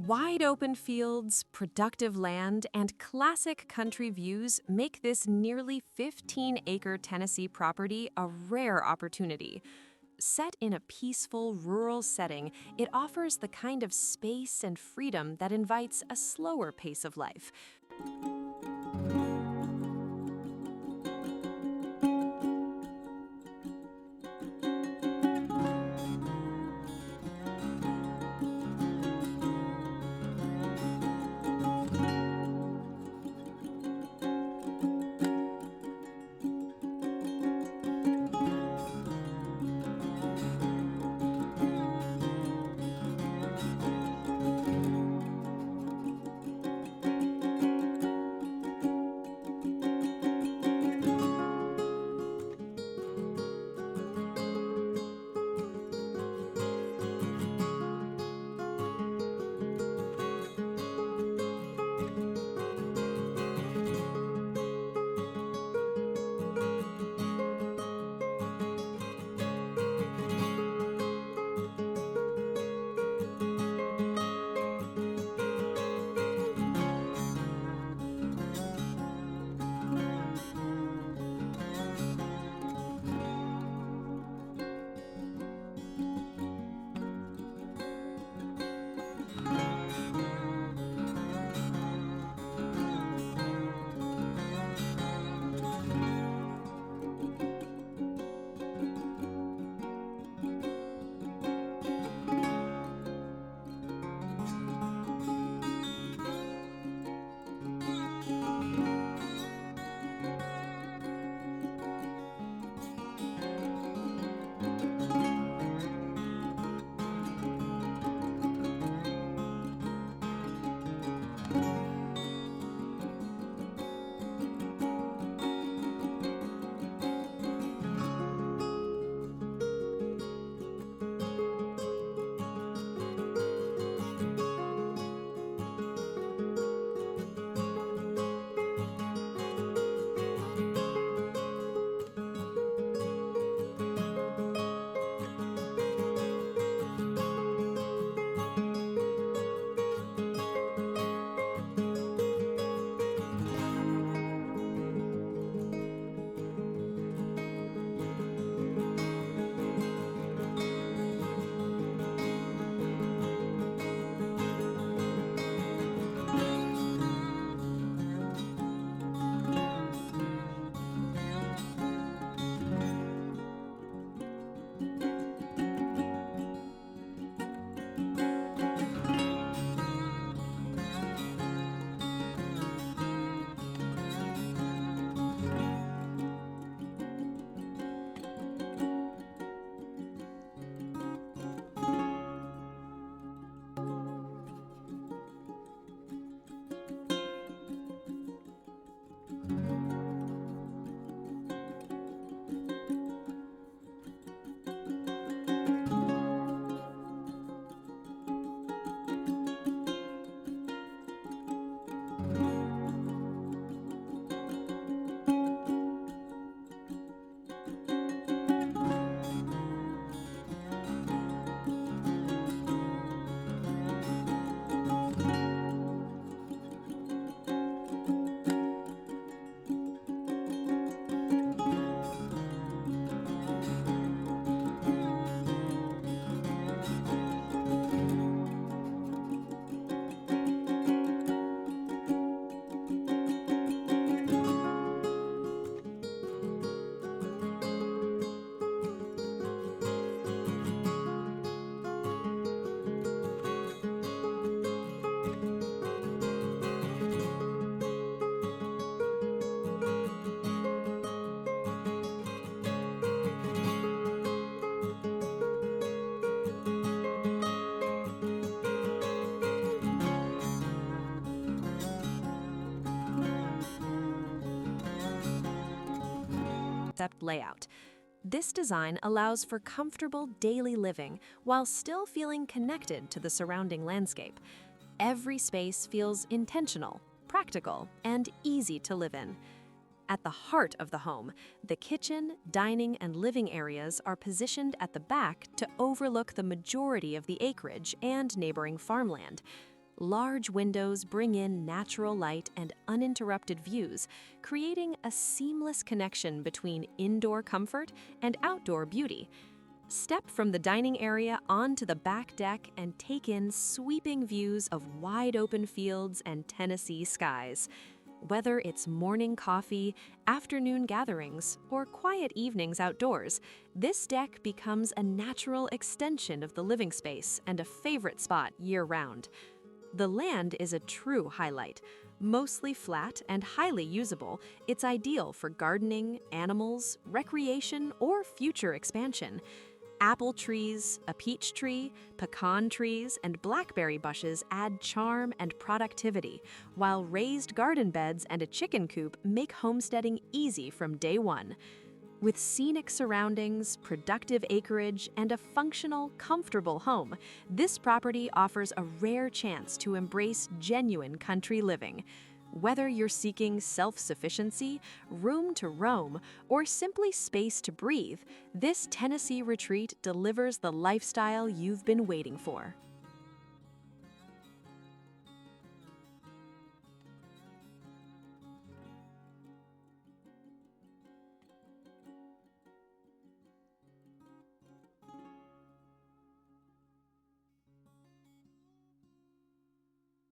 Wide open fields, productive land, and classic country views make this nearly 15-acre Tennessee property a rare opportunity. Set in a peaceful, rural setting, it offers the kind of space and freedom that invites a slower pace of life. Layout. This design allows for comfortable daily living while still feeling connected to the surrounding landscape. Every space feels intentional, practical, and easy to live in. At the heart of the home, the kitchen, dining, and living areas are positioned at the back to overlook the majority of the acreage and neighboring farmland. Large windows bring in natural light and uninterrupted views, creating a seamless connection between indoor comfort and outdoor beauty. Step from the dining area onto the back deck and take in sweeping views of wide-open fields and Tennessee skies. Whether it's morning coffee, afternoon gatherings, or quiet evenings outdoors, this deck becomes a natural extension of the living space and a favorite spot year-round. The land is a true highlight. Mostly flat and highly usable, it's ideal for gardening, animals, recreation, or future expansion. Apple trees, a peach tree, pecan trees, and blackberry bushes add charm and productivity, while raised garden beds and a chicken coop make homesteading easy from day one. With scenic surroundings, productive acreage, and a functional, comfortable home, this property offers a rare chance to embrace genuine country living. Whether you're seeking self-sufficiency, room to roam, or simply space to breathe, this Tennessee retreat delivers the lifestyle you've been waiting for.